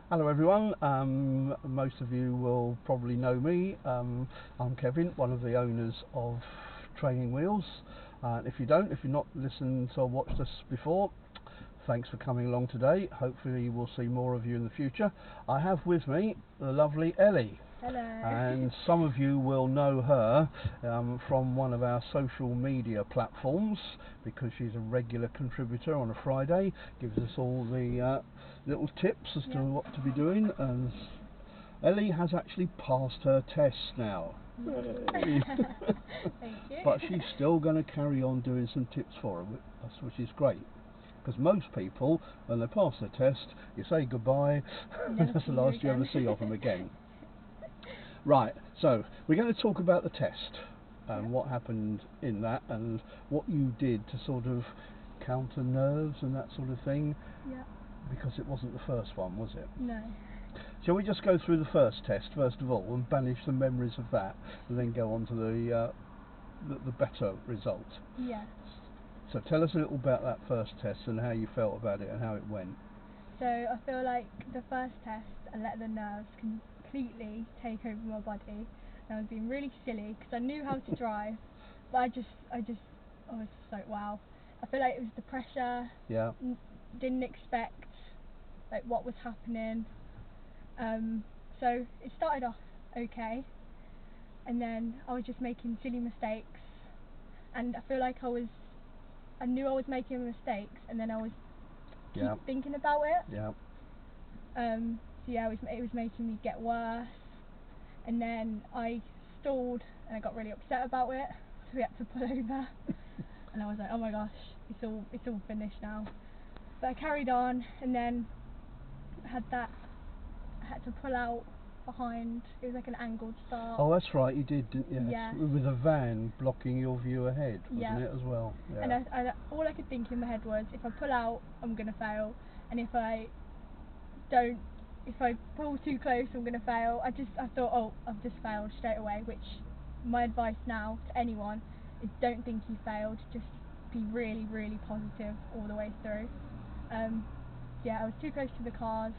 Hello everyone, most of you will probably know me. I'm Kevin, one of the owners of Training Wheels. If you've not listened or watched us before, thanks for coming along today. Hopefully we'll see more of you in the future. I have with me the lovely Ellie. Hello. And some of you will know her from one of our social media platforms, because she's a regular contributor on a Friday, gives us all the little tips as to what to be doing. And Ellie has actually passed her tests now. Thank you. But she's still going to carry on doing some tips for her, which is great. Because most people, when they pass their test, you say goodbye, and that's the last you ever see of them again. Right, so we're going to talk about the test and what happened in that and what you did to sort of counter nerves and that sort of thing. Yeah. Because it wasn't the first one, was it? No. Shall we just go through the first test first of all and banish the memories of that, and then go on to the better result? Yeah. So tell us a little about that first test and how you felt about it and how it went. So I feel like the first test, I let the nerves completely take over my body, and I was being really silly because I knew how to drive, but I was just like, wow. I feel like it was the pressure. Yeah. Didn't expect like what was happening. So it started off okay, and then I was just making silly mistakes, and I feel like I knew I was making mistakes, and then I was keep thinking about it. Yeah. So yeah, it was making me get worse, and then I stalled and I got really upset about it, so we had to pull over, and I was like, oh my gosh, it's all finished now. But I carried on, and then I had to pull out behind. It was like an angled start. Oh, that's right, you did, didn't you? Yeah. With a van blocking your view ahead, wasn't it, as well? Yeah. And all I could think in my head was, if I pull out, I'm gonna fail, and if I pull too close, I'm gonna fail. I thought, oh, I've just failed straight away. Which my advice now to anyone is, don't think you failed. Just be really, really positive all the way through. Yeah, I was too close to the cars,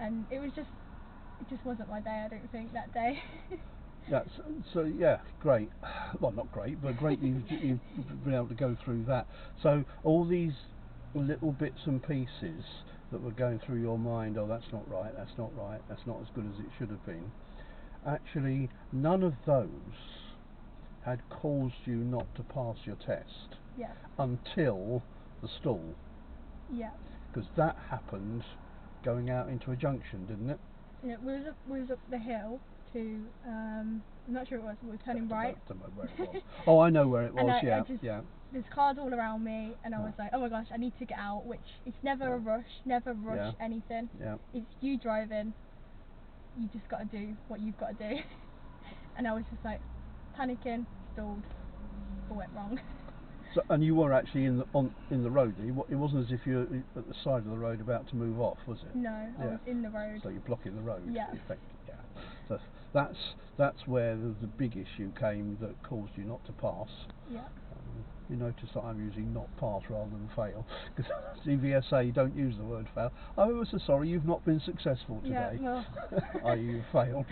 and it just wasn't my day. I don't think that day. Yeah, so yeah, great. Well, not great, but great you've been able to go through that. So all these little bits and pieces that were going through your mind, oh, that's not right, that's not right, that's not as good as it should have been. Actually, none of those had caused you not to pass your test. Yeah. Until the stall. Yeah. Because that happened going out into a junction, didn't it? Yeah, we was up the hill to I'm not sure it was. We were turning right. I don't know where it was. Oh, I know where it was. And yeah. There's cars all around me, and I was like, oh my gosh, I need to get out. Which it's never a rush. Never rush anything. Yeah. It's you driving. You just got to do what you've got to do. And I was just like panicking, stalled, all went wrong. So, and you were actually in the road. It wasn't as if you were at the side of the road about to move off, was it? No, I was in the road. So you're blocking the road. Yeah. In effect, yeah. So that's where the big issue came that caused you not to pass. Yeah. You notice that I'm using not pass rather than fail, because CVSA don't use the word fail. Oh, so sorry, you've not been successful today. Yeah. Well. You failed.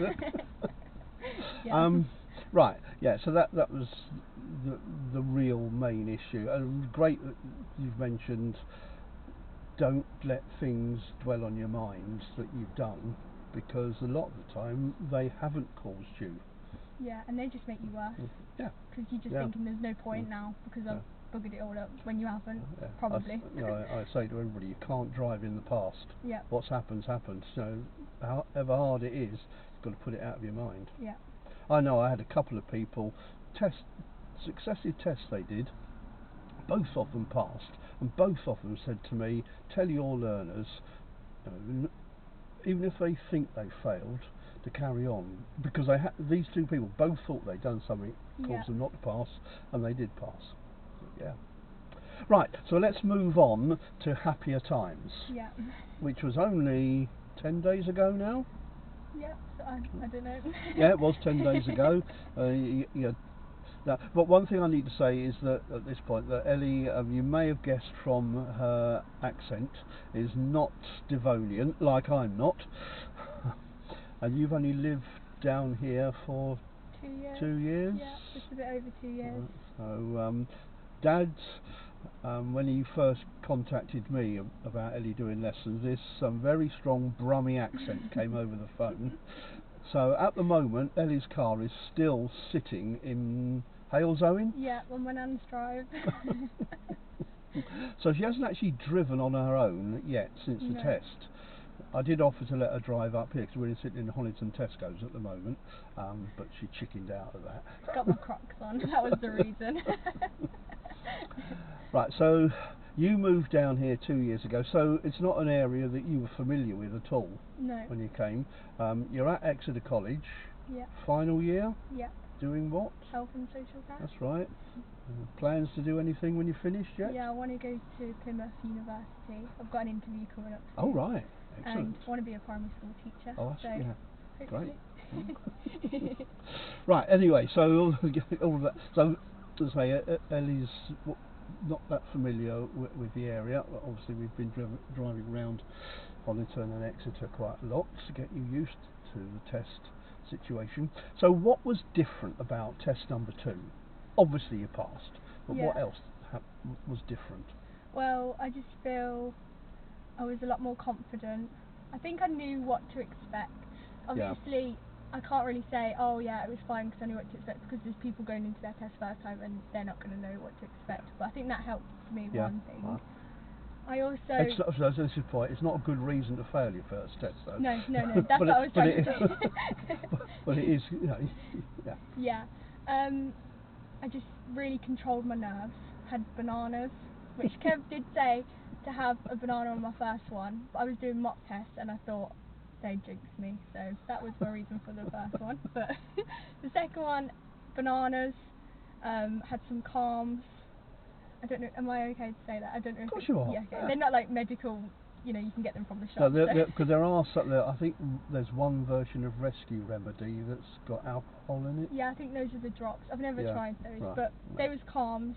Yeah. Right. Yeah. So that was the real main issue. And great that you've mentioned, don't let things dwell on your mind that you've done, because a lot of the time they haven't caused you. Yeah, and they just make you worse. Yeah. Because you're just thinking there's no point now because I've buggered it all up, when you haven't, probably. I say to everybody, you can't drive in the past. Yeah. What's happened. So however hard it is, you've got to put it out of your mind. Yeah. I know I had a couple of people successive tests they did, both of them passed, and both of them said to me, tell your learners, even if they think they failed, to carry on, because these two people both thought they'd done something that caused them not to pass, and they did pass. Yeah. Right, so let's move on to happier times. Yeah. Which was only 10 days ago now. Yeah, so I don't know. Yeah, it was 10 days ago. No, but one thing I need to say is that at this point, that Ellie, you may have guessed from her accent, is not Devonian, like I'm not. And you've only lived down here for 2 years. 2 years? Yeah, just a bit over 2 years. Right. So, Dad, when he first contacted me about Ellie doing lessons, this very strong Brummy accent came over the phone. So at the moment, Ellie's car is still sitting in Halesowen. Yeah, on my nan's drive. So she hasn't actually driven on her own yet since the No. test. I did offer to let her drive up here because we're sitting in Honiton Tesco's at the moment, but she chickened out of that. Got my Crocs on, that was the reason. Right, so you moved down here 2 years ago, so it's not an area that you were familiar with at all No. when you came. You're at Exeter College, Yeah. final year, Yeah. doing what? Health and social care. That's right. Plans to do anything when you're finished yet? Yeah, I want to go to Plymouth University. I've got an interview coming up soon. Oh right, excellent. And I want to be a primary school teacher. Oh, that's, so yeah, hopefully. great. Right, anyway, so all of that. So, as I say, Ellie's not that familiar with the area. Obviously, we've been driving around Honiton and Exeter quite a lot to get you used to the test situation. So, what was different about test number 2? Obviously, you passed, but Yeah. what else was different? Well, I just feel I was a lot more confident. I think I knew what to expect. Obviously, I can't really say, oh yeah, it was fine because I knew what to expect, because there's people going into their test first time and they're not going to know what to expect. But I think that helped me, one thing. Right. I also... It's not, so this is the point, it's not a good reason to fail your first test though. No, that's what I was trying to say. But it is, you know, yeah. Yeah. I just really controlled my nerves. Had bananas, which Kev did say to have a banana on my first one, but I was doing mock tests and I thought they'd jinx me, so that was my reason for the first one. But the second one, bananas, had some calms. I don't know, am I okay to say that? I don't know. Of course you are. Yeah, okay. They're not like medical, you know, you can get them from the No, shop. because there are some, I think there's one version of Rescue Remedy that's got alcohol in it. Yeah, I think those are the drops. I've never tried those, right, but they was calms,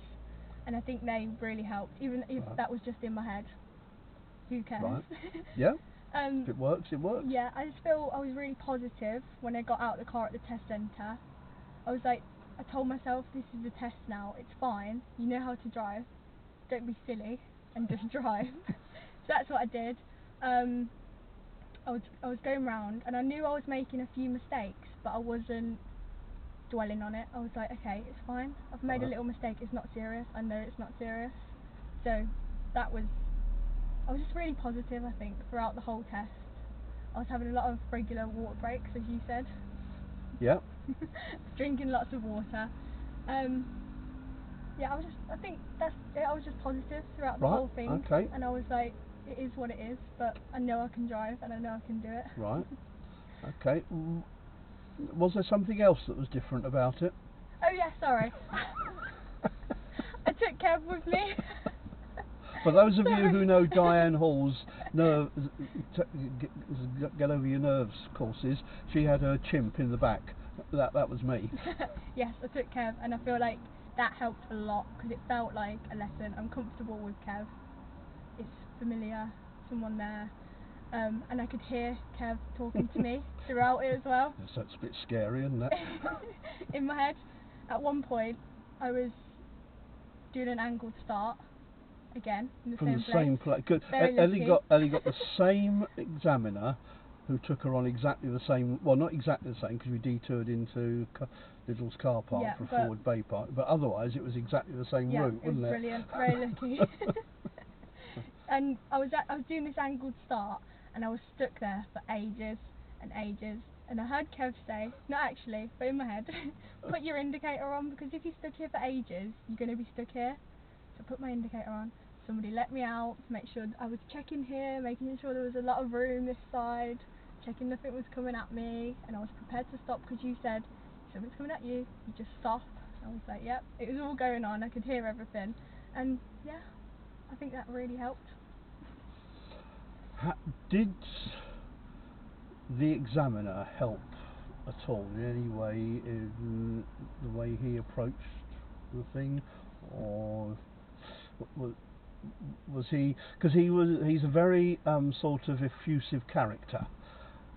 and I think they really helped, even if that was just in my head. Who cares? Right. Yeah. If it works, it works. Yeah, I just feel I was really positive when I got out of the car at the test centre. I was like, I told myself, this is a test now, it's fine, you know how to drive, don't be silly and just drive. So that's what I did. I was going round and I knew I was making a few mistakes, but I wasn't dwelling on it. I was like, okay, it's fine, I've made a little mistake, it's not serious, I know it's not serious. So that was, I was just really positive, I think, throughout the whole test. I was having a lot of regular water breaks, as you said. Yeah. Drinking lots of water. Yeah, I think that's it. I was just positive throughout the whole thing. Okay. And I was like, it is what it is, but I know I can drive and I know I can do it. Right. Okay. Was there something else that was different about it? Oh yeah, sorry. I took Kev with me. For those of you who know Diane Hall's Get Over Your Nerves courses, she had her chimp in the back. That was me. Yes, I took Kev, and I feel like that helped a lot because it felt like a lesson. I'm comfortable with Kev. It's familiar, someone there, and I could hear Kev talking to me throughout it as well. That's a bit scary, isn't it? In my head, at one point, I was doing an angled start. Again, in the same place. Good. Ellie got the same examiner who took her on exactly the same, well not exactly the same because we detoured into Lidl's car park for Forward Bay Park, but otherwise it was exactly the same route, wasn't it? Yeah, it was brilliant, very lucky. And I was doing this angled start and I was stuck there for ages and ages, and I heard Kev say, not actually, but in my head, put your indicator on, because if you're stuck here for ages, you're going to be stuck here. So I put my indicator on. Somebody let me out to make sure I was checking here, making sure there was a lot of room this side, checking nothing was coming at me, and I was prepared to stop because you said, if something's coming at you, you just stop. I was like, yep, it was all going on, I could hear everything, and yeah, I think that really helped. Did the examiner help at all in any way in the way he approached the thing, or was, was he? Because he's a very sort of effusive character,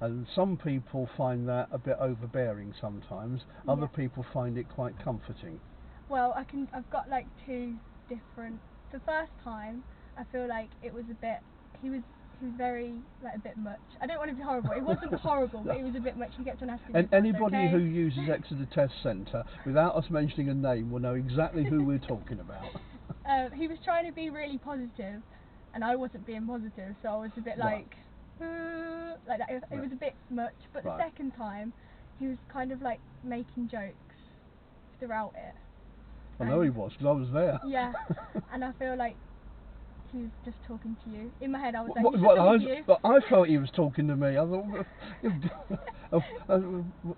and some people find that a bit overbearing sometimes. Other people find it quite comforting. Well, I've got like two different. The first time, I feel like it was a bit. He was very like a bit much. I don't want to be horrible. It wasn't horrible, but it was a bit much. He kept on asking. And anybody okay? who uses Exeter Test Centre without us mentioning a name will know exactly who we're talking about. He was trying to be really positive, and I wasn't being positive, so I was a bit like that. It was a bit much. But the second time, he was kind of like making jokes throughout it. I know he was, because I was there. Yeah, and I feel like he was just talking to you. In my head, I was like, but I felt he was talking to me. I thought,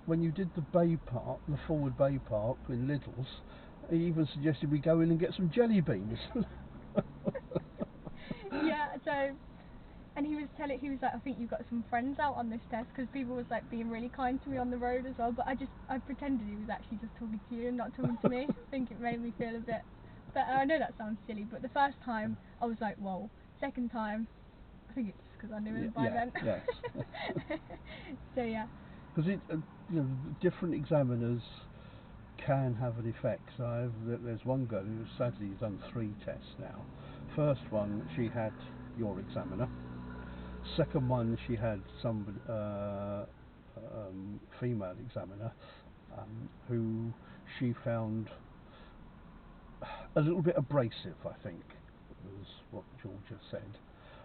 when you did the bay park, the forward bay park in Lidl's, he even suggested we go in and get some jelly beans. Yeah, so, and he was like, I think you've got some friends out on this test, because people was like being really kind to me on the road as well, but I pretended he was actually just talking to you and not talking to me. I think it made me feel a bit better. I know that sounds silly, but the first time I was like, whoa. Second time, I think it's because I knew him by then. Yes. So yeah. Because different examiners can have an effect. So there's one girl who sadly has done 3 tests now. First one, she had your examiner. Second one, she had some female examiner who she found a little bit abrasive, I think, was what Georgia said.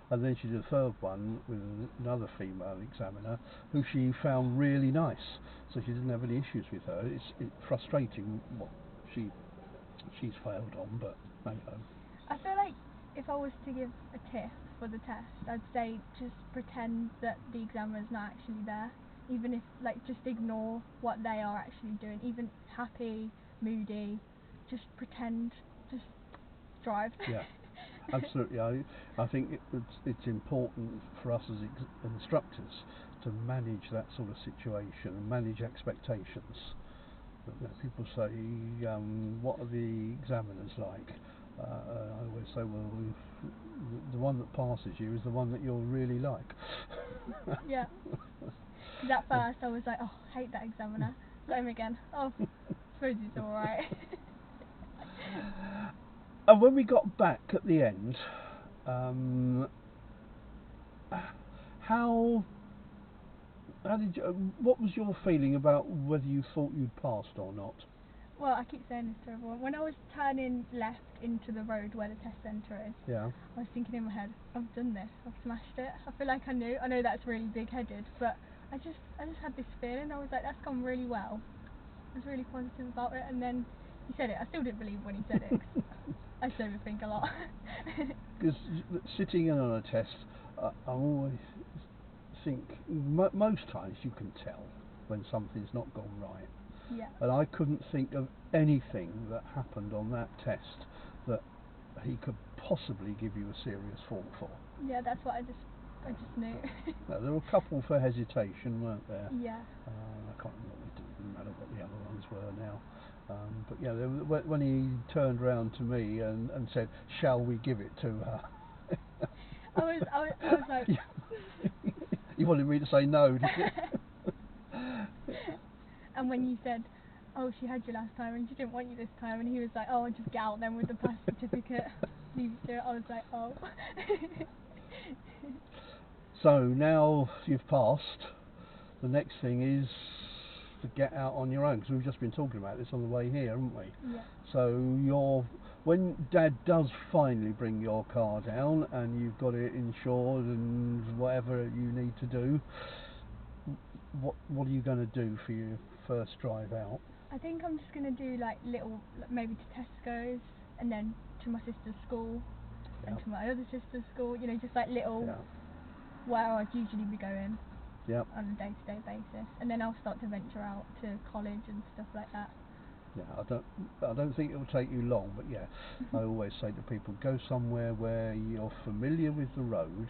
And then she did a third one with another female examiner who she found really nice, so she didn't have any issues with her. It's frustrating what she's failed on, but hey ho. I feel like if I was to give a tip for the test, I'd say just pretend that the examiner's not actually there. Even if, like, just ignore what they are actually doing. Even happy, moody, just pretend, just drive. Yeah, absolutely. I think it's important for us as instructors to manage that sort of situation and manage expectations. People say, what are the examiners like? I always say, well, the one that passes you is the one that you'll really like. Yeah. Because at first I was like, oh, I hate that examiner. Got him again. Oh, I suppose he's alright. And when we got back at the end, what was your feeling about whether you thought you'd passed or not? Well, I keep saying this to everyone. When I was turning left into the road where the test centre is, I was thinking in my head, I've done this, I've smashed it. I feel like I know that's really big-headed, but I just had this feeling. I was like, that's gone really well. I was really positive about it, and then he said it. I still didn't believe when he said it, 'cause I just overthink a lot. Because sitting in on a test, I always think most times you can tell when something's not gone right. Yeah. And I couldn't think of anything that happened on that test that he could possibly give you a serious fault for. Yeah, that's what I just knew. No, there were a couple for hesitation, weren't there? Yeah. I can't remember. It doesn't matter what the other ones were now. But yeah, when he turned round to me and said, "Shall we give it to her?" I was like. You wanted me to say no, did you? And when you said, oh, she had you last time and she didn't want you this time, and he was like, oh, I'll just get out then with the birth certificate, leave it to it. I was like, oh. So now you've passed, the next thing is to get out on your own, because we've just been talking about this on the way here, haven't we? Yeah. So when Dad does finally bring your car down and you've got it insured and whatever you need to do, what are you going to do for your first drive out? I think I'm just going to do like little, maybe to Tesco's, and then to my sister's school, and to my other sister's school, just like little where I'd usually be going on a day-to-day basis, and then I'll start to venture out to college and stuff like that. Yeah, I don't think it will take you long, but yeah, I always say to people, go somewhere where you're familiar with the road,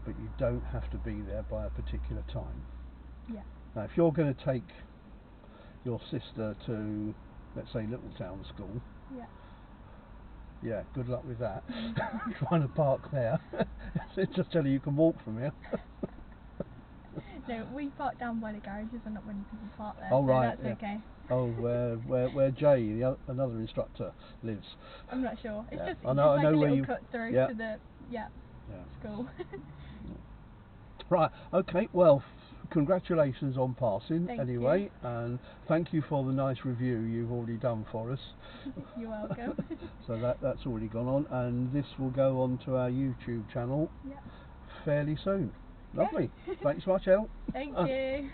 but you don't have to be there by a particular time. Yeah. Now, if you're going to take your sister to let's say little town school. Yeah. Yeah, good luck with that. Trying to park there. Just tell you can walk from here. No, we park down by the garages and not many people park there. Oh so right, that's okay. Oh, where Jay, another instructor, lives. I'm not sure. It's just, I know like a where little you cut through yeah. to the school. Right, okay, well, congratulations on passing Thank anyway, you. and thank you for the nice review you've already done for us. You're welcome. So that's already gone on, and this will go on to our YouTube channel fairly soon. Lovely. Thanks much, Elle. Thank you.